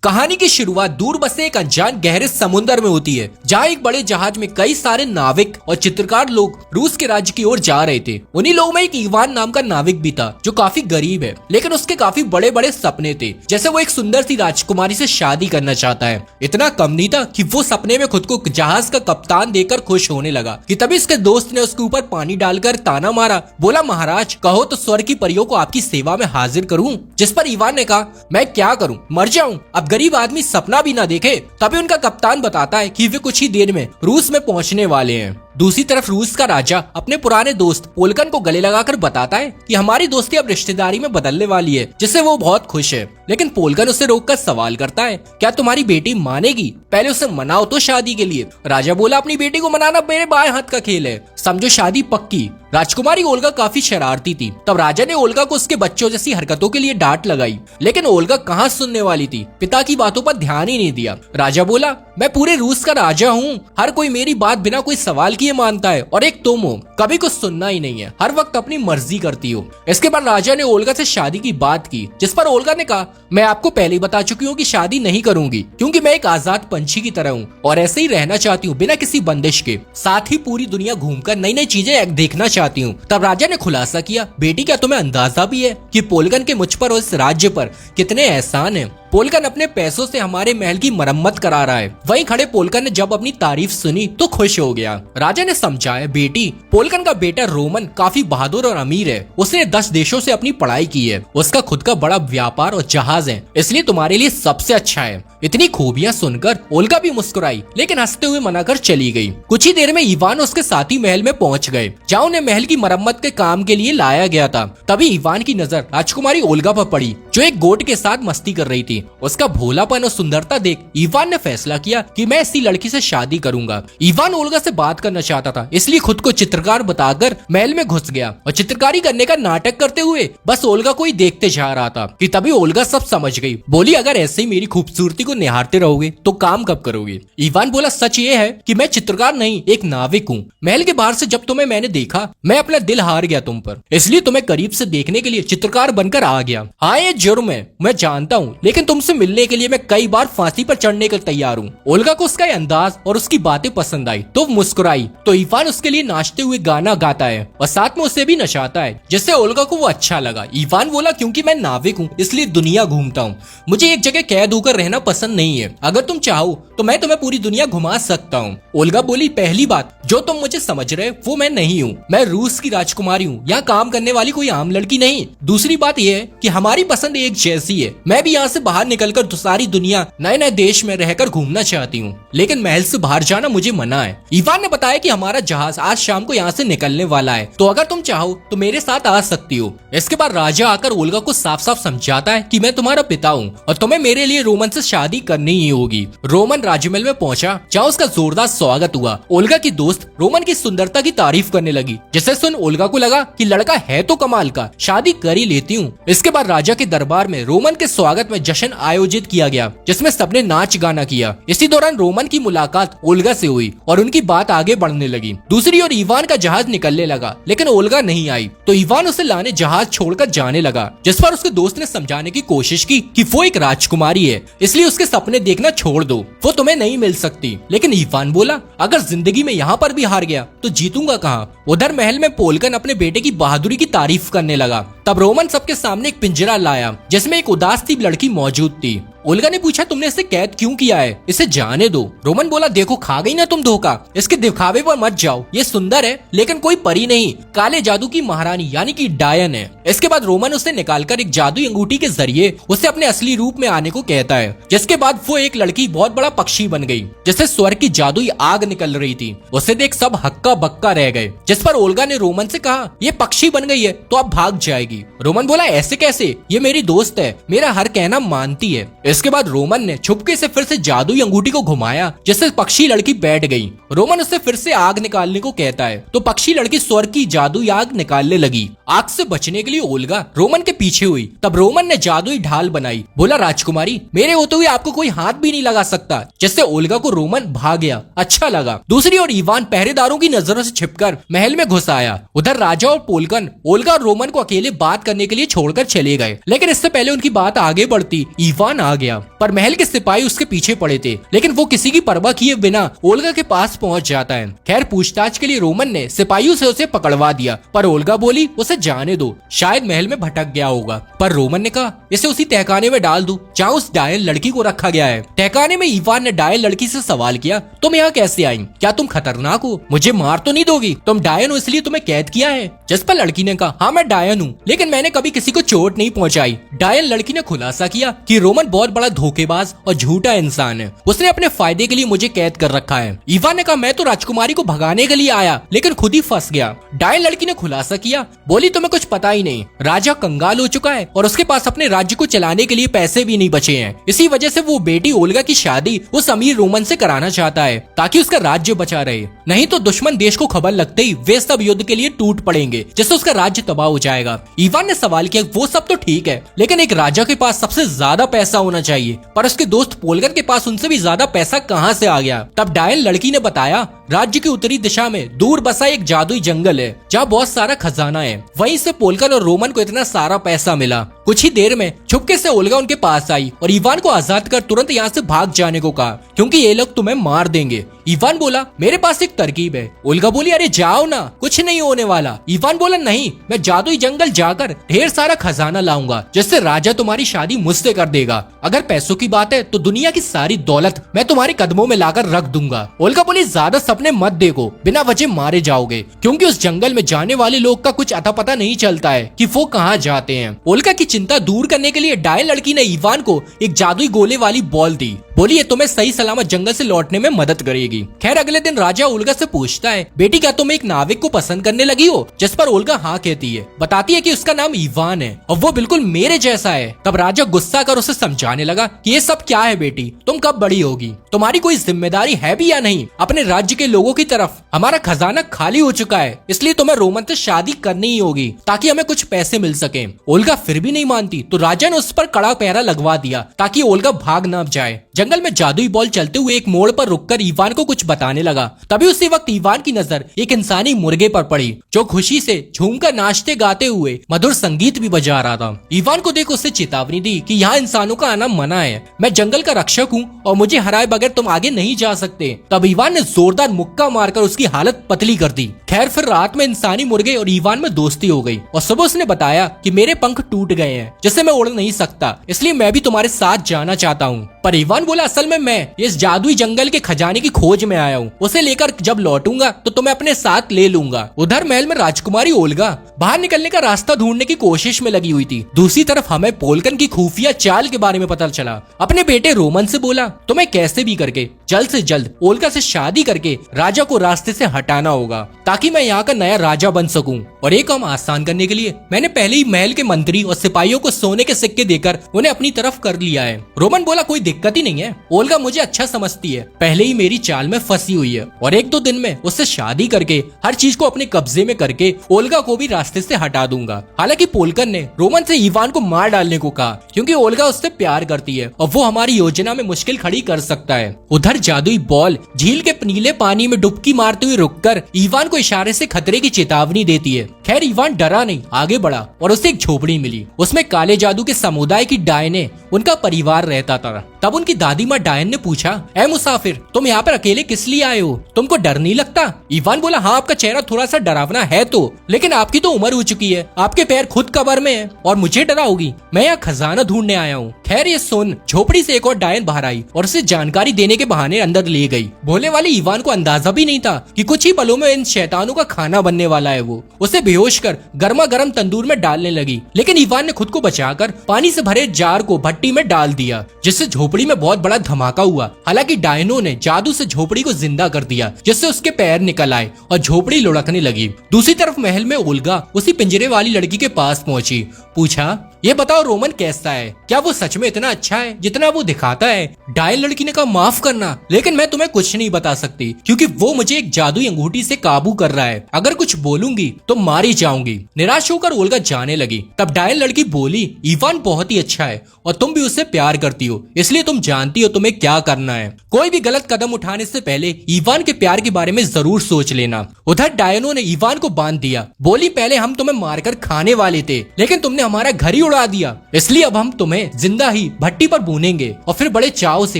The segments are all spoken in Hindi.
कहानी की शुरुआत दूर बसे एक अनजान गहरे समुद्र में होती है, जहाँ एक बड़े जहाज में कई सारे नाविक और चित्रकार लोग रूस के राज्य की ओर जा रहे थे। उन्हीं लोगों में एक इवान नाम का नाविक भी था, जो काफी गरीब है, लेकिन उसके काफी बड़े बड़े सपने थे। जैसे वो एक सुंदर सी राजकुमारी से शादी करना चाहता है। इतना कम नहीं था कि वो सपने में खुद को जहाज का कप्तान देकर खुश होने लगा कि तभी उसके दोस्त ने उसके ऊपर पानी डालकर ताना मारा। बोला, महाराज कहो तो स्वर्ग की परियों को आपकी सेवा में हाजिर करूं। जिस पर इवान ने कहा, मैं क्या करूं, मर जाऊं। अब गरीब आदमी सपना भी ना देखे। तभी उनका कप्तान बताता है कि वे कुछ ही देर में रूस में पहुंचने वाले हैं। दूसरी तरफ रूस का राजा अपने पुराने दोस्त पोलकन को गले लगाकर बताता है कि हमारी दोस्ती अब रिश्तेदारी में बदलने वाली है, जिससे वो बहुत खुश है। लेकिन पोलकन उसे रोककर सवाल करता है, क्या तुम्हारी बेटी मानेगी? पहले उसे मनाओ तो शादी के लिए। राजा बोला, अपनी बेटी को मनाना मेरे बाएं हाथ का खेल है, समझो शादी पक्की। राजकुमारी ओल्गा काफी शरारती थी। तब राजा ने ओल्गा को उसके बच्चों जैसी हरकतों के लिए डांट लगाई, लेकिन ओल्गा कहाँ सुनने वाली थी। पिता की बातों पर ध्यान ही नहीं दिया। राजा बोला, मैं पूरे रूस का राजा हूँ, हर कोई मेरी बात बिना कोई सवाल किए मानता है, और एक तुम हो, कभी कुछ सुनना ही नहीं है, हर वक्त अपनी मर्जी करती हो। इसके बाद राजा ने ओल्गा से शादी की बात की, जिस पर ओल्गा ने कहा, मैं आपको पहले ही बता चुकी हूँ कि शादी नहीं करूंगी, क्योंकि मैं एक आजाद पंछी की तरह हूँ और ऐसे ही रहना चाहती हूँ बिना किसी बंदिश के। साथ ही पूरी दुनिया घूमकर नई नई चीजें देखना चाहती हूँ। तब राजा ने खुलासा किया, बेटी क्या तुम्हें अंदाजा भी है कि पोलकन के मुझ पर और इस राज्य पर कितने एहसान हैं? पोलकन अपने पैसों से हमारे महल की मरम्मत करा रहा है। वहीं खड़े पोलकन ने जब अपनी तारीफ सुनी तो खुश हो गया। राजा ने समझाया, बेटी पोलकन का बेटा रोमन काफी बहादुर और अमीर है। उसने 10 देशों से अपनी पढ़ाई की है। उसका खुद का बड़ा व्यापार और जहाज है, इसलिए तुम्हारे लिए सबसे अच्छा है। इतनी खूबियां सुनकर ओल्गा भी मुस्कुराई, लेकिन हंसते हुए मना कर चली गई। कुछ ही देर में इवान उसके साथी महल में पहुंच गए, जहाँ उन्हें महल की मरम्मत के काम के लिए लाया गया था। तभी इवान की नजर राजकुमारी ओल्गा पर पड़ी, जो एक गोट के साथ मस्ती कर रही थी। उसका भोलापन और सुंदरता देख इवान ने फैसला किया कि मैं इसी लड़की से शादी करूंगा। इवान ओल्गा से बात करना चाहता था, इसलिए खुद को चित्रकार बताकर महल में घुस गया और चित्रकारी करने का नाटक करते हुए बस ओल्गा को ही देखते जा रहा था कि तभी ओल्गा सब समझ गई। बोली, अगर ऐसे ही मेरी खूबसूरती को निहारते रहोगे तो काम कब करोगे? इवान बोला, सच ये है कि मैं चित्रकार नहीं, एक नाविक हूँ। महल के बाहर से जब तुम्हें मैंने देखा, मैं अपना दिल हार गया तुम पर, इसलिए तुम्हें करीब से देखने के लिए चित्रकार बनकर आ गया। हाँ, ये जुर्म है, मैं जानता हूँ, लेकिन तुमसे मिलने के लिए मैं कई बार फांसी पर चढ़ने के तैयार हूँ। ओल्गा को उसका अंदाज और उसकी बातें पसंद आई तो मुस्कुराई। तो इवान उसके लिए नाचते हुए गाना गाता है और साथ में उसे भी नचाता है, जिससे ओल्गा को वो अच्छा लगा। इवान बोला, क्योंकि मैं नाविक हूँ इसलिए दुनिया घूमता हूँ, मुझे एक जगह कैद होकर रहना पसंद नहीं है। अगर तुम चाहो तो मैं तुम्हें पूरी दुनिया घुमा सकता हूँ। ओल्गा बोली, पहली बात, जो तुम मुझे समझ रहे वो मैं नहीं हूँ, मैं रूस की राजकुमारी हूँ, यहाँ काम करने वाली कोई आम लड़की नहीं। दूसरी बात यह है कि हमारी पसंद एक जैसी है। मैं भी यहाँ से बाहर निकलकर सारी दुनिया नए नए देश में रहकर घूमना चाहती हूँ, लेकिन महल से बाहर जाना मुझे मना है। इवान ने बताया कि हमारा जहाज आज शाम को यहाँ से निकलने वाला है, तो अगर तुम चाहो तो मेरे साथ आ सकती हो। इसके बाद राजा आकर ओल्गा को साफ साफ समझाता है कि मैं तुम्हारा पिता हूँ और तुम्हें मेरे लिए रोमन से शादी करनी ही होगी। रोमन राजमहल में पहुंचा, जहाँ उसका जोरदार स्वागत हुआ। ओल्गा की दोस्त रोमन की सुंदरता की तारीफ करने लगी, जिसे सुन ओल्गा को लगा कि लड़का है तो कमाल का, शादी कर ही लेती हूँ। इसके बाद राजा के दरबार में रोमन के स्वागत में जश्न आयोजित किया गया, जिसमें सबने नाच गाना किया। इसी दौरान रोमन की मुलाकात ओल्गा से हुई और उनकी बात आगे बढ़ने लगी। दूसरी ओर इवान का जहाज निकलने लगा, लेकिन ओल्गा नहीं आई, तो इवान उसे लाने जहाज छोड़कर जाने लगा, जिस पर उसके दोस्त ने समझाने की कोशिश की कि वो एक राजकुमारी है, इसलिए उसके सपने देखना छोड़ दो, वो तुम्हें नहीं मिल सकती। लेकिन इवान बोला, अगर जिंदगी में यहाँ पर भी हार गया तो जीतूंगा कहाँ? उधर महल में पोलकन अपने बेटे की बहादुरी की तारीफ करने लगा। तब रोमन सबके सामने एक पिंजरा लाया, जिसमें एक उदास सी लड़की मौजूद थी। ओल्गा ने पूछा, तुमने इसे कैद क्यों किया है? इसे जाने दो। रोमन बोला, देखो खा गई ना तुम धोखा, इसके दिखावे पर मत जाओ, ये सुंदर है लेकिन कोई परी नहीं, काले जादू की महारानी यानी कि डायन है। इसके बाद रोमन उसे निकालकर एक जादुई अंगूठी के जरिए उसे अपने असली रूप में आने को कहता है, जिसके बाद वो एक लड़की बहुत बड़ा पक्षी बन गई, जिससे स्वर्ग की जादुई आग निकल रही थी। उसे देख सब हक्का बक्का रह गए, जिस पर ओल्गा ने रोमन से कहा, ये पक्षी बन गई है तो अब भाग जाएगी। रोमन बोला, ऐसे कैसे, ये मेरी दोस्त है, मेरा हर कहना मानती है। इसके बाद रोमन ने छुपके से फिर से जादुई अंगूठी को घुमाया, जिससे पक्षी लड़की बैठ गई। रोमन उससे फिर से आग निकालने को कहता है, तो पक्षी लड़की स्वर्ग की जादुई आग निकालने लगी। आग से बचने के लिए ओल्गा रोमन के पीछे हुई। तब रोमन ने जादुई ढाल बनाई। बोला, राजकुमारी मेरे होते हुए आपको कोई हाथ भी नहीं लगा सकता, जिससे ओल्गा को रोमन भाग गया। अच्छा लगा। दूसरी ओर इवान पहरेदारों की नजरों से छिपकर महल में घुस आया। उधर राजा और पोलकन ओल्गा और रोमन को अकेले बात करने के लिए छोड़कर चले गए, लेकिन इससे पहले उनकी बात आगे बढ़ती इवान आ गया, पर महल के सिपाही उसके पीछे पड़े थे, लेकिन वो किसी की परवाह किए बिना ओल्गा के पास पहुंच जाता है। खैर पूछताछ के लिए रोमन ने सिपाहियों से उसे पकड़वा दिया, पर ओल्गा बोली उसे जाने दो, शायद महल में भटक गया होगा। पर रोमन ने कहा इसे उसी तहखाने में डाल दूं जहां उस डायन लड़की को रखा गया है। तहखाने में इवान ने डायन लड़की से सवाल किया, तुम यहाँ कैसे आई? क्या तुम खतरनाक हो? मुझे मार तो नहीं दोगी? तुम डायन हो इसलिए तुम्हें कैद किया है? जिस पर लड़की ने कहा हाँ मैं डायन हूँ, लेकिन मैंने कभी किसी को चोट नहीं पहुंचाई। डायन लड़की ने खुलासा किया कि रोमन बहुत बड़ा धोखेबाज और झूठा इंसान है, उसने अपने फायदे के लिए मुझे कैद कर रखा है। इवान ने कहा मैं तो राजकुमारी को भगाने के लिए आया, लेकिन खुद ही फंस गया। डायन लड़की ने खुलासा किया, बोली तुम्हें कुछ पता ही नहीं, राजा कंगाल हो चुका है और उसके पास अपने राज्य को चलाने के लिए पैसे भी नहीं बचे हैं। इसी वजह से वो बेटी ओल्गा की शादी उस अमीर रोमन से कराना चाहता है ताकि उसका राज्य बचा रहे, नहीं तो दुश्मन देश को खबर लगते ही वे सब युद्ध के लिए टूट पड़ेंगे, जिससे उसका राज्य तबाह हो जाएगा। इवान ने सवाल किया वो सब तो ठीक है, लेकिन एक राजा के पास सबसे ज्यादा पैसा होना चाहिए, पर उसके दोस्त पोलगन के पास उनसे भी ज्यादा पैसा कहां से आ गया? तब डायन लड़की ने बताया राज्य की उत्तरी दिशा में दूर बसा एक जादुई जंगल है जहाँ बहुत सारा खजाना है, वहीं से पोलगन और रोमन को इतना सारा पैसा मिला। कुछ ही देर में छुपके से ओल्गा उनके पास आई और इवान को आजाद कर तुरंत यहाँ से भाग जाने को कहा, क्योंकि ये लोग तुम्हें मार देंगे। इवान बोला मेरे पास एक तरकीब है। ओल्गा बोली अरे जाओ ना, कुछ नहीं होने वाला। इवान बोला नहीं, मैं जादुई जंगल जाकर ढेर सारा खजाना लाऊंगा, जिससे राजा तुम्हारी शादी मुझसे कर देगा। अगर पैसों की बात है तो दुनिया की सारी दौलत मैं तुम्हारे कदमों में लाकर रख दूंगा। ओल्गा बोली ज्यादा सपने मत देखो, बिना वजह मारे जाओगे, क्योंकि उस जंगल में जाने वाले लोग का कुछ अता पता नहीं चलता है कि वो कहाँ जाते हैं। ओल्गा की चिंता दूर करने के लिए डायन लड़की ने इवान को एक जादुई गोले वाली बॉल दी, बोली ये तुम्हें सही सलामत जंगल से लौटने में मदद करेगी। खैर अगले दिन राजा ओल्गा से पूछता है बेटी क्या तुम एक नाविक को पसंद करने लगी हो? जिस पर ओल्गा हाँ कहती है, बताती है कि उसका नाम इवान है और वो बिल्कुल मेरे जैसा है। तब राजा गुस्सा कर उसे समझाने लगा कि ये सब क्या है बेटी, तुम कब बड़ी होगी, तुम्हारी कोई जिम्मेदारी है भी या नहीं अपने राज्य के लोगों की तरफ? हमारा खजाना खाली हो चुका है, इसलिए तुम्हें रोमन से शादी करनी ही होगी ताकि हमें कुछ पैसे मिल सके। ओल्गा फिर भी नहीं मानती तो राजा ने उस पर कड़ा पहरा लगवा दिया ताकि ओल्गा भाग न जाए। जंगल में जादुई बॉल चलते हुए एक मोड़ पर रुककर इवान को कुछ बताने लगा। तभी उसी वक्त इवान की नजर एक इंसानी मुर्गे पर पड़ी जो खुशी से झूमकर नाचते गाते हुए मधुर संगीत भी बजा रहा था। इवान को देख उससे चेतावनी दी कि यहाँ इंसानों का आना मना है, मैं जंगल का रक्षक हूँ और मुझे हराए बगैर तुम आगे नहीं जा सकते। तब इवान ने जोरदार मुक्का मारकर उसकी हालत पतली कर दी। खैर फिर रात में इंसानी मुर्गे और इवान में दोस्ती हो गई और सुबह उसने बताया कि मेरे पंख टूट गए हैं जिससे मैं उड़ नहीं सकता, इसलिए मैं भी तुम्हारे साथ जाना चाहता हूँ। पर इवान बोला असल में मैं इस जादुई जंगल के खजाने की खोज में आया हूँ, उसे लेकर जब लौटूंगा तो तुम्हें अपने साथ ले लूंगा। उधर महल में राजकुमारी ओल्गा बाहर निकलने का रास्ता ढूंढने की कोशिश में लगी हुई थी। दूसरी तरफ हमें पोलगन की खुफिया चाल के बारे में पता चला। अपने बेटे रोमन से बोला तुम्हें कैसे भी करके जल्द से जल्द ओल्गा से शादी करके राजा को रास्ते से हटाना होगा ताकि मैं यहाँ का नया राजा बन सकूं। और एक काम आसान करने के लिए मैंने पहले ही महल के मंत्री और सिपाहियों को सोने के सिक्के देकर उन्हें अपनी तरफ कर लिया है। रोमन बोला कोई दिक्कत ही नहीं है, ओल्गा मुझे अच्छा समझती है, पहले ही मेरी चाल में फंसी हुई है और एक दो दिन में उससे शादी करके हर चीज को अपने कब्जे में करके ओल्गा को भी रास्ते से हटा दूंगा। हालांकि पोलगन ने रोमन से इवान को मार डालने को कहा क्योंकि ओल्गा उससे प्यार करती है और वो हमारी योजना में मुश्किल खड़ी कर सकता है। उधर जादुई बॉल झील के नीले पानी में डुबकी मारते हुए रुककर इवान को इशारे से खतरे की चेतावनी देती है। खैर इवान डरा नहीं, आगे बढ़ा और उसे एक झोपड़ी मिली। उसमें काले जादू के समुदाय की डायने उनका परिवार रहता था। तब उनकी दादी माँ डायन ने पूछा ए मुसाफिर तुम यहाँ पर अकेले किस लिए आए हो, तुमको डर नहीं लगता? इवान बोला हाँ आपका चेहरा थोड़ा सा डरावना है तो, लेकिन आपकी तो उम्र हो चुकी है, आपके पैर खुद कब्र में हैं और मुझे डराओगी, मैं यहाँ खजाना ढूंढने आया हूँ। खैर ये सुन झोपड़ी से एक और डायन बाहर आई और उसे जानकारी देने के बहाने अंदर ले गई। भोले वाले इवान को अंदाजा भी नहीं था कि कुछ ही पलों में इन शैतानों का खाना बनने वाला है। वो उसे बेहोश कर गर्मा गर्म तंदूर में डालने लगी, लेकिन इवान ने खुद को बचाकर पानी से भरे जार को भट्टी में डाल दिया जिससे झोपड़ी में बहुत बड़ा धमाका हुआ। हालांकि डायनों ने जादू से झोपड़ी को जिंदा कर दिया जिससे उसके पैर निकल आए और झोपड़ी लुढ़कने लगी। दूसरी तरफ महल में ओल्गा उसी पिंजरे वाली लड़की के पास पहुंची। पूछा ये बताओ रोमन कैसा है, क्या वो सच में इतना अच्छा है जितना वो दिखाता है? डायन लड़की ने कहा माफ करना, लेकिन मैं तुम्हें कुछ नहीं बता सकती क्योंकि वो मुझे एक जादुई अंगूठी से काबू कर रहा है, अगर कुछ बोलूंगी तो मारी जाऊंगी। निराश होकर ओल्गा जाने लगी। तब डायन लड़की बोली इवान बहुत ही अच्छा है और तुम भी उससे प्यार करती हो, इसलिए तुम जानती हो तुम्हें क्या करना है। कोई भी गलत कदम उठाने से पहले इवान के प्यार के बारे में जरूर सोच लेना। उधर डायनों ने इवान को बांध दिया। बोली पहले हम तुम्हें मारकर खाने वाले थे, लेकिन तुमने हमारा घर ही उड़ा दिया, इसलिए अब हम तुम्हें जिंदा ही भट्टी पर भूनेंगे और फिर बड़े चाव से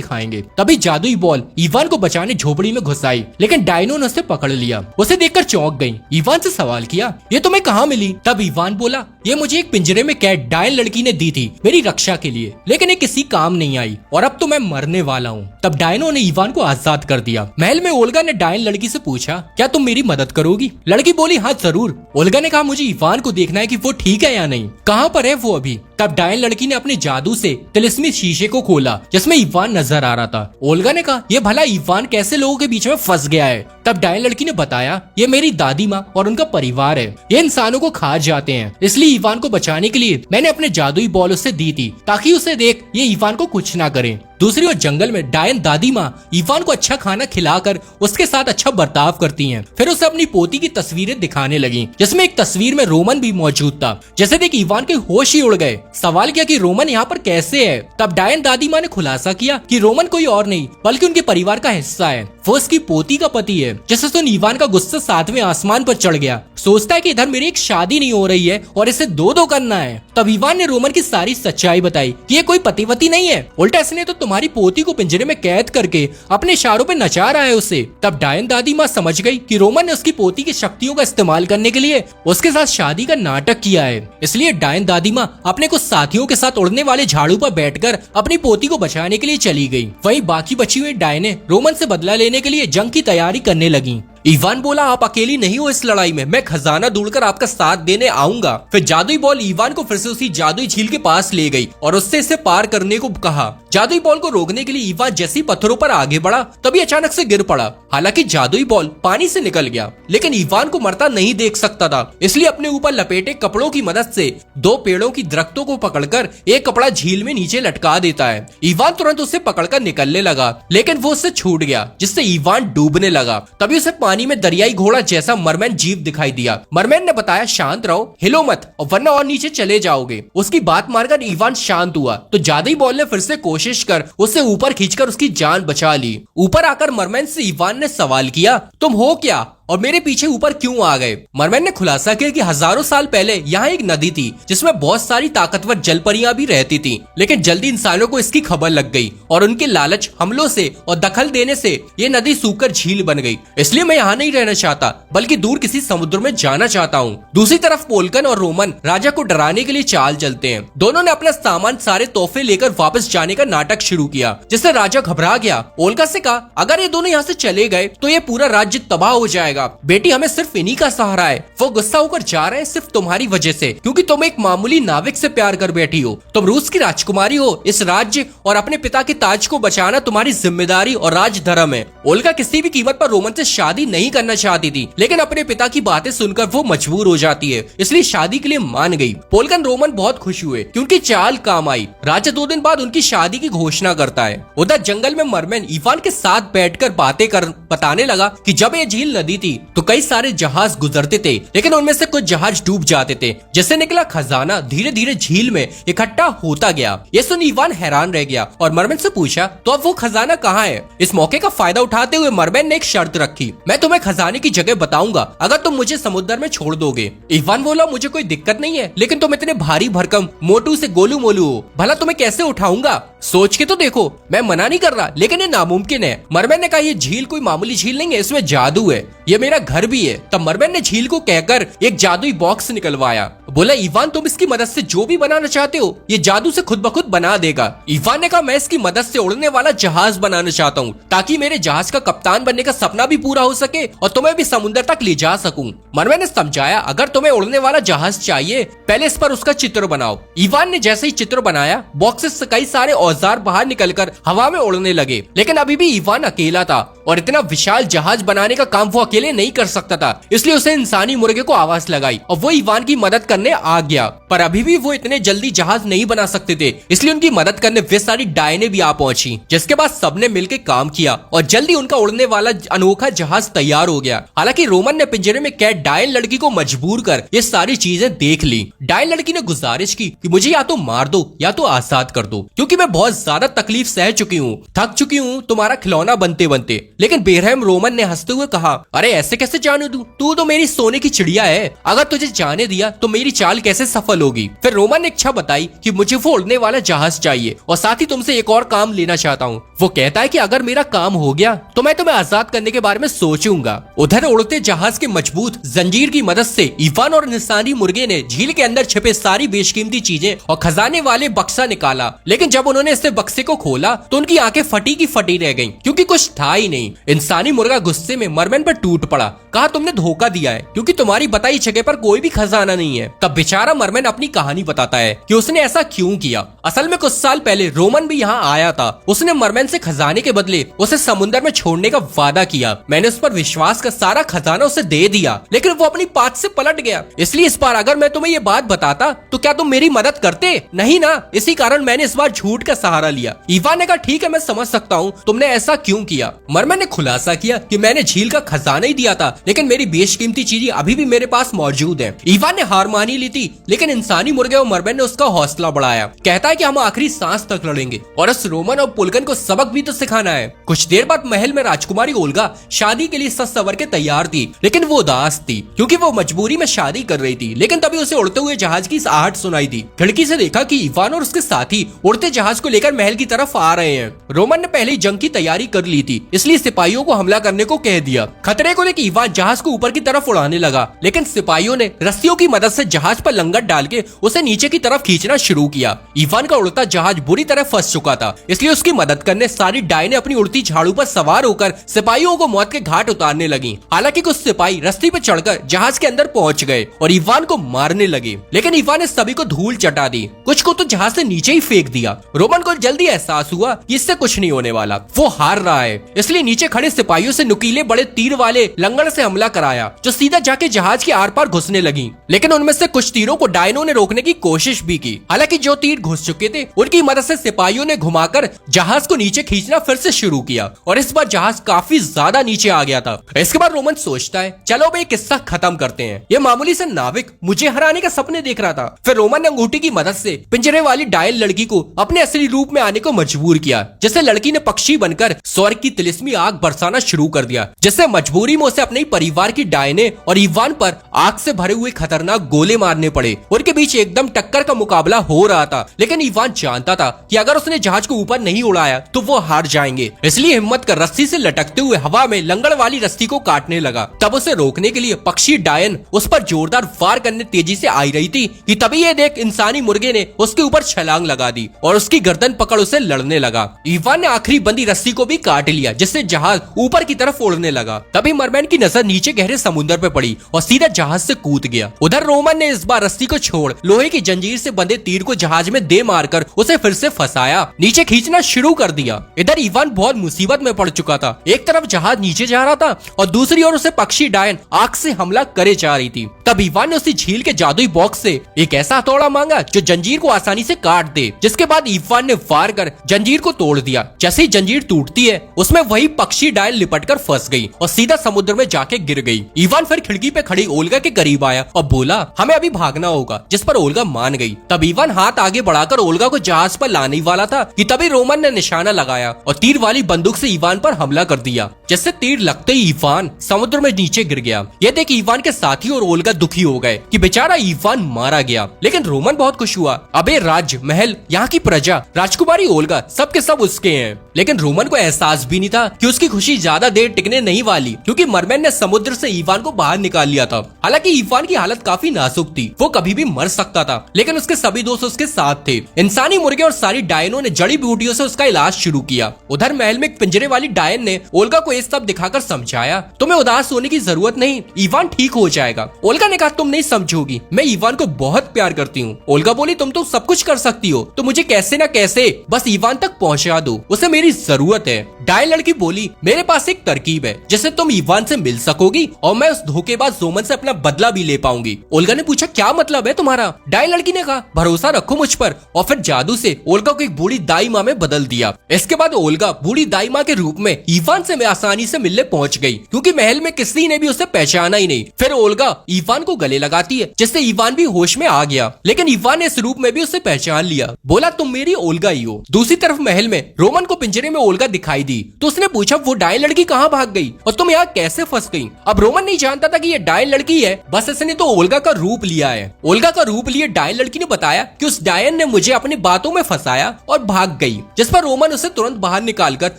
खाएंगे। तभी जादुई बॉल इवान को बचाने झोपड़ी में घुस आई, लेकिन डायनो ने उसे पकड़ लिया। उसे देखकर चौंक गई। इवान से सवाल किया, ये तुम्हें कहाँ मिली? तब इवान बोला, ये मुझे एक पिंजरे में कैद डायन लड़की ने दी थी मेरी रक्षा के लिए, लेकिन ये किसी काम नहीं आई और अब तो मैं मरने वाला हूँ। तब डायनो ने इवान को आजाद कर दिया। महल में ओल्गा ने डायन लड़की से पूछा, क्या तुम मेरी मदद करोगी? लड़की बोली, हाँ जरूर। ओल्गा ने कहा, मुझे इवान को देखना है कि वो ठीक है या नहीं, कहाँ पर है वो अभी? तब डायन लड़की ने अपने जादू से तिलिस्मी शीशे को खोला जिसमें इवान नजर आ रहा था। ओल्गा ने कहा, ये भला इवान कैसे लोगों के बीच में फंस गया है? तब डायन लड़की ने बताया, ये मेरी दादी माँ और उनका परिवार है, ये इंसानों को खा जाते हैं, इसलिए इवान को बचाने के लिए मैंने अपने जादुई बॉल उसे दी थी ताकि उसे देख ये इवान को कुछ ना करे। दूसरी ओर जंगल में डायन दादी माँ इवान को अच्छा खाना खिलाकर उसके साथ अच्छा बर्ताव करती हैं। फिर उसे अपनी पोती की तस्वीरें दिखाने लगी, जिसमें एक तस्वीर में रोमन भी मौजूद था। जैसे देख इवान के होश ही उड़ गए। सवाल किया कि रोमन यहाँ पर कैसे है? तब डायन दादी माँ ने खुलासा किया कि रोमन कोई और नहीं बल्कि उनके परिवार का हिस्सा है, वो उसकी पोती का पति है। जिससे सुन इवान का गुस्सा 7वें आसमान पर चढ़ गया। सोचता है कि इधर मेरी एक शादी नहीं हो रही है और इसे दो करना है। तब इवान ने रोमन की सारी सच्चाई बताई कि ये कोई पतिवती नहीं है, उल्टा इसने तो तुम्हारी पोती को पिंजरे में कैद करके अपने इशारों पे नचा रहा है उसे। तब डायन दादी माँ समझ गई कि रोमन ने उसकी पोती की शक्तियों का इस्तेमाल करने के लिए उसके साथ शादी का नाटक किया है। इसलिए डायन दादी माँ अपने कुछ साथियों के साथ उड़ने वाले झाड़ू पर बैठकर अपनी पोती को बचाने के लिए चली गई। वहीं बाकी बची हुई डायने रोमन से बदला लेने के लिए जंग की तैयारी करने लगी। इवान बोला, आप अकेली नहीं हो इस लड़ाई में, मैं खजाना ढूंढकर आपका साथ देने आऊंगा। फिर जादुई बॉल इवान को फिर से उसी जादुई झील के पास ले गई और उससे इसे पार करने को कहा। जादुई बॉल को रोकने के लिए इवान जैसी पत्थरों पर आगे बढ़ा तभी अचानक से गिर पड़ा। हालांकि जादुई बॉल पानी से निकल गया, लेकिन इवान को मरता नहीं देख सकता था, इसलिए अपने ऊपर लपेटे कपड़ों की मदद से 2 पेड़ों की दरख्तों को पकड़कर एक कपड़ा झील में नीचे लटका देता है। इवान तुरंत उसे पकड़कर निकलने लगा, लेकिन वो उससे छूट गया, जिससे इवान डूबने लगा। तभी उसे पानी में दरियाई घोड़ा जैसा मरमैन जीव दिखाई दिया। मरमैन ने बताया, शांत रहो, हिलो मत वरना और नीचे चले जाओगे। उसकी बात मानकर इवान शांत हुआ तो जादुई बॉल ने फिर से कोशिश कर उसे ऊपर खींचकर उसकी जान बचा ली। ऊपर आकर मरमैन से इवान ने सवाल किया, तुम हो क्या और मेरे पीछे ऊपर क्यों आ गए? मरमैन ने खुलासा किया कि हजारों साल पहले यहाँ एक नदी थी जिसमें बहुत सारी ताकतवर जलपरियां भी रहती थी, लेकिन जल्दी इंसानों को इसकी खबर लग गई और उनके लालच, हमलों से और दखल देने से ये नदी सूखकर झील बन गई। इसलिए मैं यहाँ नहीं रहना चाहता बल्कि दूर किसी समुद्र में जाना चाहता हूँ। दूसरी तरफ पोल्कन और रोमन राजा को डराने के लिए चाल चलते हैं। दोनों ने अपना सामान, सारे तोहफे लेकर वापस जाने का नाटक शुरू किया, जिससे राजा घबरा गया। ओल्गा से कहा, अगर ये दोनों यहाँ से चले गए तो ये पूरा राज्य तबाह हो जाएगा। बेटी, हमें सिर्फ इन्हीं का सहारा है। वो गुस्सा होकर जा रहे हैं सिर्फ तुम्हारी वजह से, क्योंकि तुम एक मामूली नाविक से प्यार कर बैठी हो। तुम रूस की राजकुमारी हो। इस राज्य और अपने पिता के ताज को बचाना तुम्हारी जिम्मेदारी और राज धर्म है। ओल्गा किसी भी कीमत पर रोमन से शादी नहीं करना चाहती थी, लेकिन अपने पिता की बातें सुनकर वो मजबूर हो जाती है, इसलिए शादी के लिए मान गई। पोल्कन रोमन बहुत खुश हुए कि उनकी चाल काम आई। राजा 2 दिन बाद उनकी शादी की घोषणा करता है। उधर जंगल में मरमैन इवान के साथ बैठकर बातें कर बताने लगा कि जब ये झील नदी थी तो कई सारे जहाज गुजरते थे, लेकिन उनमें से कुछ जहाज डूब जाते थे, जिससे निकला खजाना धीरे धीरे झील में इकट्ठा होता गया। ये सुन इवान हैरान रह गया और मरमैन से पूछा, तो अब वो खजाना कहाँ है? इस मौके का फायदा उठाते हुए मरमैन ने एक शर्त रखी, मैं तुम्हें खजाने की जगह बताऊंगा अगर तुम मुझे समुद्र में छोड़ दोगे। इवान बोला, मुझे कोई दिक्कत नहीं है, लेकिन तुम इतने भारी भरकम मोटू से गोलू मोलू हो, भला तुम्हें कैसे उठाऊंगा? सोच के तो देखो, मैं मना नहीं कर रहा, लेकिन ये नामुमकिन है। मरमैन ने कहा, ये झील कोई मामूली झील नहीं है, इसमें जादू है, ये मेरा घर भी है। तब मरमैन ने झील को कहकर एक जादुई बॉक्स निकलवाया। बोला, इवान तुम इसकी मदद से जो भी बनाना चाहते हो ये जादू से खुद ब खुद बना देगा। इवान ने कहा, मैं इसकी मदद से उड़ने वाला जहाज बनाना चाहता हूँ ताकि मेरे जहाज का कप्तान बनने का सपना भी पूरा हो सके और तुम्हें भी समुद्र तक ले जा सकूं। मरमैन ने समझाया, अगर तुम्हें उड़ने वाला जहाज चाहिए पहले इस पर उसका चित्र बनाओ। इवान ने जैसे ही चित्र बनाया, बॉक्स से कई सारे औजार बाहर निकलकर हवा में उड़ने लगे, लेकिन अभी भी इवान अकेला था और इतना विशाल जहाज बनाने का काम वो अकेले नहीं कर सकता था, इसलिए उसे इंसानी मुर्गे को आवाज लगाई और वो इवान की मदद करने आ गया। पर अभी भी वो इतने जल्दी जहाज नहीं बना सकते थे, इसलिए उनकी मदद करने वे सारी डायने भी आ पहुंची, जिसके बाद सबने मिलकर काम किया और जल्दी उनका उड़ने वाला अनोखा जहाज तैयार हो गया। हालांकि रोमन ने पिंजरे में कैद डायन लड़की को मजबूर कर ये सारी चीजें देख ली। डायन लड़की ने गुजारिश की कि मुझे या तो मार दो या तो आजाद कर दो, क्योंकि मैं बहुत ज्यादा तकलीफ सह चुकी हूँ, थक चुकी हूँ तुम्हारा खिलौना बनते बनते। लेकिन बेरहम रोमन ने हंसते हुए कहा, अरे ऐसे कैसे जाने दूं? तू तो मेरी सोने की चिड़िया है, अगर तुझे जाने दिया तो मेरी चाल कैसे सफल होगी? फिर रोमन ने इच्छा बताई कि मुझे वो उड़ने वाला जहाज चाहिए और साथ ही तुमसे एक और काम लेना चाहता हूँ। वो कहता है कि अगर मेरा काम हो गया तो मैं तुम्हें आजाद करने के बारे में सोचूंगा। उधर उड़ते जहाज के मजबूत जंजीर की मदद से इवान और इंसानी मुर्गे ने झील के अंदर छिपे सारी बेशकीमती चीजें और खजाने वाले बक्सा निकाला। लेकिन जब उन्होंने इस बक्से को खोला तो उनकी आंखें फटी की फटी रह गईं, क्योंकि कुछ था ही नहीं। इंसानी मुर्गा गुस्से में मरमैन पर टूट पड़ा, कहा तुमने धोखा दिया है क्योंकि तुम्हारी बताई जगह पर कोई भी खजाना नहीं है। तब बेचारा मरमैन अपनी कहानी बताता है कि उसने ऐसा क्यों किया। असल में कुछ साल पहले रोमन भी यहाँ आया था। उसने मरमैन से खजाने के बदले उसे समुद्र में छोड़ने का वादा किया। मैंने उस पर विश्वास का सारा खजाना उसे दे दिया, लेकिन वो अपनी बात से पलट गया। इसलिए इस बार अगर मैं तुम्हें ये बात बताता तो क्या तुम मेरी मदद करते? नहीं ना। इसी कारण मैंने इस बार झूठ का सहारा लिया। इवान ने कहा, ठीक है मैं समझ सकता हूँ तुमने ऐसा क्यों किया। मरमैन ने खुलासा किया कि मैंने झील का खजाना ही दिया था, लेकिन मेरी बेशकीमती चीजें अभी भी मेरे पास मौजूद है। इवान ने हार मान ही ली थी, लेकिन इंसानी मुर्गे और मरमैन ने उसका हौसला बढ़ाया। कहता है कि हम आखिरी सांस तक लड़ेंगे और उस रोमन और पुलकन को सबक भी तो सिखाना है। कुछ देर बाद महल में राजकुमारी ओल्गा शादी के लिए सज सवर के तैयार थी, लेकिन वो उदास थी क्योंकि वो मजबूरी में शादी कर रही थी। लेकिन तभी उसे उड़ते हुए जहाज की आहट सुनाई दी। खिड़की से देखा कि इवान और उसके साथी उड़ते जहाज को लेकर महल की तरफ आ रहे हैं। रोमन ने पहले ही जंग की तैयारी कर ली थी, इसलिए सिपाहियों को हमला करने को कह दिया। खतरे को देख इवान जहाज को ऊपर की तरफ उड़ाने लगा, लेकिन सिपाहियों ने रस्सियों की मदद से जहाज पर लंगर डाल के उसे नीचे की तरफ खींचना शुरू किया। इवान का उड़ता जहाज बुरी तरह फंस चुका था, इसलिए उसकी मदद करने सारी डायने अपनी उड़ती झाड़ू पर सवार होकर सिपाहियों को मौत के घाट उतारने लगी। हालांकि कुछ सिपाही रस्सी पर चढ़कर जहाज के अंदर पहुंच गए और इवान को मारने लगे, लेकिन इवान ने सभी को धूल चटा दी। कुछ को तो जहाज से नीचे ही फेंक दिया। रोमन को जल्दी एहसास हुआ कि इससे कुछ नहीं होने वाला, वो हार रहा है। इसलिए नीचे खड़े सिपाहियों से नुकीले बड़े तीर वाले लंगड़ से हमला कराया, जो सीधा जाके जहाज के आर पार घुसने लगी। लेकिन उनमें से कुछ तीरों को डायनों ने रोकने की कोशिश भी की। हालांकि जो तीर घुस चुके थे उनकी मदद से सिपाहियों ने घुमाकर जहाज को नीचे खींचना फिर से शुरू किया और इस बार जहाज काफी ज्यादा नीचे आ गया था। इसके बाद रोमन सोचता है, चलो भाई किस्सा खत्म करते हैं। ये मामूली से नाविक मुझे हराने का सपने देख रहा था। फिर रोमन ने अंगूठी की मदद से पिंजरे वाली डायल लड़की को अपने असली रूप में आने को मजबूर किया, जिससे लड़की ने पक्षी बनकर स्वर्ग की तिलिस्मी आग बरसाना शुरू कर दिया, जिससे मजबूरी में उसे अपने परिवार की डायने और इवान पर आग से भरे हुए खतरनाक गोले मारने पड़े। उनके बीच एकदम टक्कर का मुकाबला हो रहा था, लेकिन इवान जानता था कि अगर उसने जहाज को ऊपर नहीं उड़ाया तो वो हार जाएंगे। इसलिए हिम्मत कर रस्सी से लटकते हुए हवा में लंगड़ वाली रस्सी को काटने लगा। तब उसे रोकने के लिए पक्षी डायन उस पर जोरदार वार करने तेजी से आई रही थी कि तभी ये देख इंसानी मुर्गे ने उसके ऊपर छलांग लगा दी और उसकी गर्दन पकड़ उसे लड़ने लगा। इवान ने आखिरी बंदी रस्सी को भी काट लिया, जिससे जहाज ऊपर की तरफ उड़ने लगा। तभी मरमैन की नजर नीचे गहरे समुद्र पे पड़ी और सीधा जहाज से कूद गया। उधर रोमन ने इस बार रस्सी को छोड़ लोहे की जंजीर से बंधे तीर को जहाज में दे मारकर उसे फिर से फंसाया, नीचे खींचना शुरू कर दिया। इधर इवान बहुत मुसीबत में पड़ चुका था। एक तरफ जहाज नीचे जा रहा था और दूसरी ओर उसे पक्षी डायन आग से हमला करे जा रही थी। तब इवान ने उसी झील के जादुई बॉक्स से एक ऐसा हथौड़ा मांगा जो जंजीर को आसानी से काट दे, जिसके बाद इवान ने वार कर जंजीर को तोड़ दिया। जैसे ही जंजीर टूटती है उसमें वही पक्षी डायन लिपटकर फंस गई और सीधा समुद्र में जाके गिर गई। इवान फिर खिड़की पे खड़ी ओल्गा के करीब आया और बोला, हमें अभी भागना होगा, जिस पर ओल्गा मान गई। तब इवान हाथ आगे बढ़ाकर ओल्गा को जहाज पर लाने ही वाला था कि तभी रोमन ने निशाना लगाया और तीर वाली बंदूक से इवान पर हमला कर दिया, जिससे तीर लगते ही इवान समुद्र में नीचे गिर गया। यह देख इवान के साथी और ओल्गा दुखी हो गए कि बेचारा इवान मारा गया, लेकिन रोमन बहुत खुश हुआ। अबे राज्य, महल, यहाँ की प्रजा, राजकुमारी ओल्गा सब के सब उसके हैं। लेकिन रोमन को एहसास भी नहीं था कि उसकी खुशी ज्यादा देर टिकने नहीं वाली, क्योंकि मरमैन ने समुद्र से इवान को बाहर निकाल लिया था। हालांकि इवान की हालत काफी नाजुक थी, वो कभी भी मर सकता था, लेकिन उसके सभी दोस्त उसके साथ थे। इंसानी मुर्गे और सारी डायनों ने जड़ी बूटियों से उसका इलाज शुरू किया। उधर महल में एक पिंजरे वाली डायन ने ओल्गा को ये सब दिखाकर समझाया, तुम्हें उदास होने की जरूरत नहीं, इवान ठीक हो जाएगा। ओल्गा ने कहा, तुम नहीं समझोगी, मैं इवान को बहुत प्यार करती हूँ। ओल्गा बोली, तुम तो सब कुछ कर सकती हो, तो मुझे कैसे ना कैसे बस इवान तक पहुँचा दो, उसे मेरी जरूरत है। डायन लड़की बोली, मेरे पास एक तरकीब है जिससे तुम इवान से मिल सकोगी और मैं उस धोखेबाज रोमन से अपना बदला भी ले पाऊंगी। ओल्गा ने पूछा, क्या मतलब है तुम्हारा? डायन लड़की ने कहा, भरोसा रखो मुझ पर, और फिर जादू से ओल्गा को एक बूढ़ी दाई माँ में बदल दिया। इसके बाद ओल्गा बूढ़ी दाई माँ के रूप में इवान से आसानी आसानी से मिलने पहुंच गई, क्योंकि महल में किसी ने भी उसे पहचाना ही नहीं। फिर ओल्गा इवान को गले लगाती है, जिससे इवान भी होश में आ गया, लेकिन इवान ने इस रूप में भी उसे पहचान लिया। बोला तुम मेरी ओल्गा ही हो। दूसरी तरफ महल में रोमन को पिंजरे में ओल्गा दिखाई दी, तो उसने पूछा वो डायन लड़की कहाँ भाग गई और तुम यहाँ कैसे फंस गई। अब रोमन नहीं जानता था कि ये डायन लड़की है, बस इसने तो ओल्गा का रूप लिया है। ओल्गा का रूप लिए डायन लड़की ने बताया कि उस डायन ने मुझे अपनी बातों में फंसाया और भाग गई, जिस पर रोमन उसे तुरंत बाहर निकालकर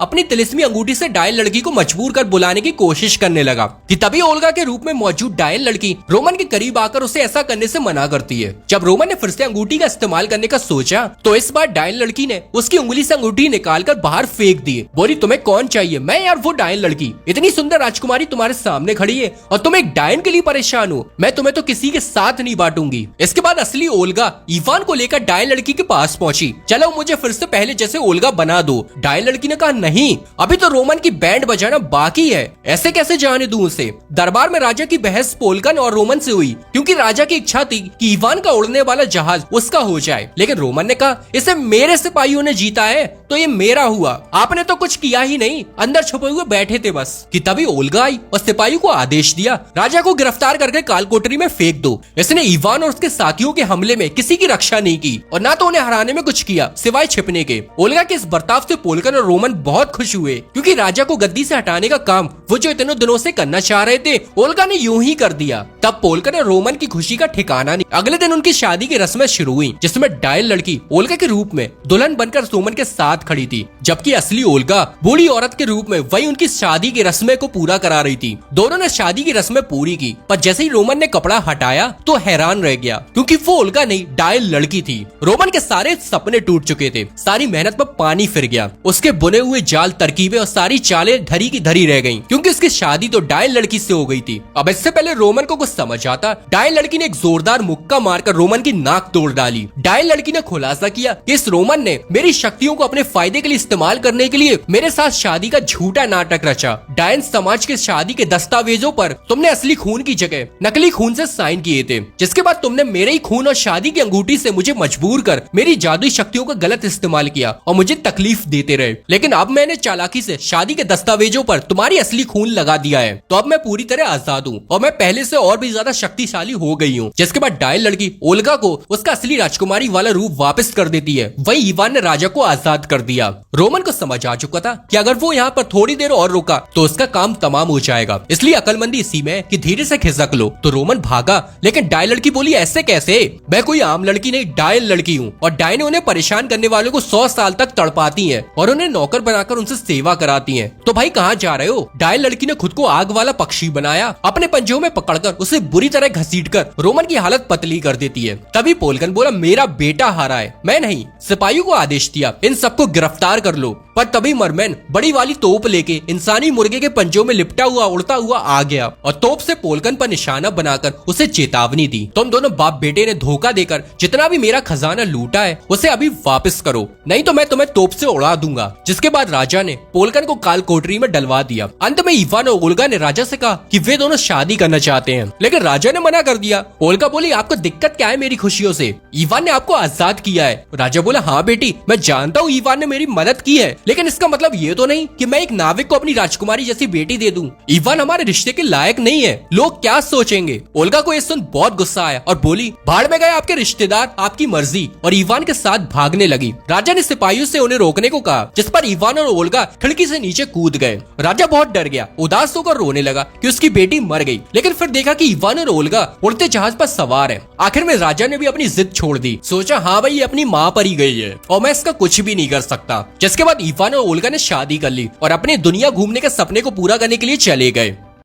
अपनी तिलिस्मी अंगूठी से डायन लड़की को मजबूर कर बुलाने की कोशिश करने लगा। कि तभी ओल्गा के रूप में मौजूद डायन लड़की रोमन के करीब आकर उसे ऐसा करने से मना करती है। जब रोमन ने फिर से अंगूठी का इस्तेमाल करने का सोचा, तो इस बार डायन लड़की ने उसकी उंगली से अंगूठी निकालकर बाहर फेंक दी। बोली तुम्हें कौन चाहिए? मैं यार वो डायन लड़की, इतनी सुंदर राजकुमारी तुम्हारे सामने खड़ी है और तुम एक डायन के लिए परेशान हो। मैं तुम्हें तो किसी के साथ नहीं बांटूंगी। इसके बाद असली ओल्गा इवान को लेकर डायन लड़की के पास पहुंची। चलो मुझे फिर से पहले जैसे ओल्गा बना दो। डायन लड़की ने कहा नहीं, अभी तो रोमन की बैंड बजाना बाकी है, ऐसे कैसे जाने दूं उसे। दरबार में राजा की बहस पोलकन और रोमन से हुई, क्योंकि राजा की इच्छा थी कि इवान का उड़ने वाला जहाज उसका हो जाए, लेकिन रोमन ने कहा इसे मेरे सिपाहियों ने जीता है तो ये मेरा हुआ, आपने तो कुछ किया ही नहीं, अंदर छुपे हुए बैठे थे बस। कि तभी ओल्गा आई और सिपाहियों को आदेश दिया राजा को गिरफ्तार करके कालकोठरी में फेंक दो। इसने इवान और उसके साथियों के हमले में किसी की रक्षा नहीं की और ना तो उन्हें हराने में कुछ किया सिवाय छिपने के। ओल्गा के इस बर्ताव से पोलकन और रोमन बहुत खुश हुए, क्योंकि राजा को गद्दी से हटाने का काम वो जो इतने दिनों से करना चाह रहे थे ओल्गा ने यूं ही कर दिया। तब पोलकन और रोमन की खुशी का ठिकाना नहीं। अगले दिन उनकी शादी की रस्में शुरू हुई, जिसमें डायन लड़की ओल्गा के रूप में दुल्हन बनकर रोमन के साथ खड़ी थी, जबकि असली ओल्गा बूढ़ी औरत के रूप में वही उनकी शादी की रस्में को पूरा करा रही थी। दोनों ने शादी की रस्में पूरी की, पर जैसे ही रोमन ने कपड़ा हटाया तो हैरान रह गया, क्योंकि वो ओल्गा नहीं डायन लड़की थी। रोमन के सारे सपने टूट चुके थे, सारी मेहनत पर पानी फिर गया, उसके बुने हुए जाल तरकीबें और सारी चालें धरी की धरी रह गईं, क्योंकि उसकी शादी तो डायन लड़की से हो गई थी। अब इससे पहले रोमन को कुछ समझ आता, डायन लड़की ने एक जोरदार मुक्का मारकर रोमन की नाक तोड़ डाली। डायन लड़की ने खुलासा किया कि इस रोमन ने मेरी शक्तियों को अपने फायदे के लिए इस्तेमाल करने के लिए मेरे साथ शादी का झूठा नाटक रचा। डायन समाज के शादी के दस्तावेजों पर तुमने असली खून की जगह नकली खून से साइन किए थे, जिसके बाद तुमने मेरे ही खून और शादी की अंगूठी से मुझे मजबूर कर मेरी जादुई शक्तियों का गलत इस्तेमाल किया और मुझे तकलीफ देते रहे। लेकिन अब मैंने चालाकी से शादी के दस्तावेजों पर तुम्हारी असली खून लगा दिया है, तो अब मैं पूरी तरह आजाद हूँ और मैं पहले से और भी ज्यादा शक्तिशाली हो गई हूँ। जिसके बाद डायन लड़की ओल्गा को उसका असली राजकुमारी वाला रूप वापस कर देती है। वही इवान ने राजा को आजाद कर दिया। रोमन को समझ आ चुका था कि अगर वो यहाँ पर थोड़ी देर और रुका तो उसका काम तमाम हो जाएगा, इसलिए अकलमंदी इसी में कि धीरे से खिसक लो। तो रोमन भागा, लेकिन डायन लड़की बोली ऐसे कैसे, मैं कोई आम लड़की नहीं डायन लड़की हूँ, और डायन उन्हें परेशान करने वालों को 100 साल तक तड़पाती है और उन्हें नौकर बनाकर उनसे सेवा कराती है। तो भाई कहाँ जा रहे हो? डायन लड़की ने खुद को आग वाला पक्षी बनाया, अपने पंजों में पकड़कर उसे बुरी तरह घसीटकर रोमन की हालत पतली कर देती है। तभी पोलकन बोला मेरा बेटा हारा है, मैं नहीं। सिपाहियों को आदेश दिया इन सबको गिरफ्तार कर लो, पर तभी मरमैन बड़ी वाली तोप लेके इंसानी मुर्गे के पंजों में लिपटा हुआ उड़ता हुआ आ गया और तोप से पोलकन पर निशाना बनाकर उसे चेतावनी दी, तुम दोनों बाप बेटे ने धोखा देकर जितना भी मेरा खजाना लूटा है उसे अभी वापस करो, नहीं तो मैं तुम्हें तोप से उड़ा दूंगा। जिसके बाद राजा ने पोलकन को काल कोठरी में डलवा दिया। अंत में इवान और ओल्गा ने राजा से कहा कि वे दोनों शादी करना चाहते हैं, लेकिन राजा ने मना कर दिया। ओल्गा बोली आपको दिक्कत क्या है मेरी खुशियों से? इवान ने आपको आजाद किया है। राजा बोला हाँ बेटी, मैं जानता हूँ इवान ने मेरी मदद की है, लेकिन इसका मतलब ये तो नहीं कि मैं एक नाविक को अपनी राजकुमारी जैसी बेटी दे दूं। इवान हमारे रिश्ते के लायक नहीं है, लोग क्या सोचेंगे? ओल्गा को ये सुन बहुत गुस्सा आया और बोली भाड़ में गए आपके रिश्तेदार, आपकी मर्जी, और इवान के साथ भागने लगी। राजा ने सिपाहियों से उन्हें रोकने को कहा, जिस पर इवान और ओल्गा खिड़की से नीचे कूद गए। राजा बहुत डर गया, उदास होकर रोने लगा कि उसकी बेटी मर गई, लेकिन फिर देखा कि इवान और ओल्गा उड़ते जहाज पर सवार है। आखिर में राजा ने भी अपनी जिद छोड़ दी, सोचा हाँ भाई ये अपनी माँ पर ही गई है और मैं इसका कुछ भी नहीं कर सकता। जिसके बाद इवान और ओल्गा ने शादी कर ली और अपने दुनिया घूमने के सपने को पूरा करने के लिए चले गए।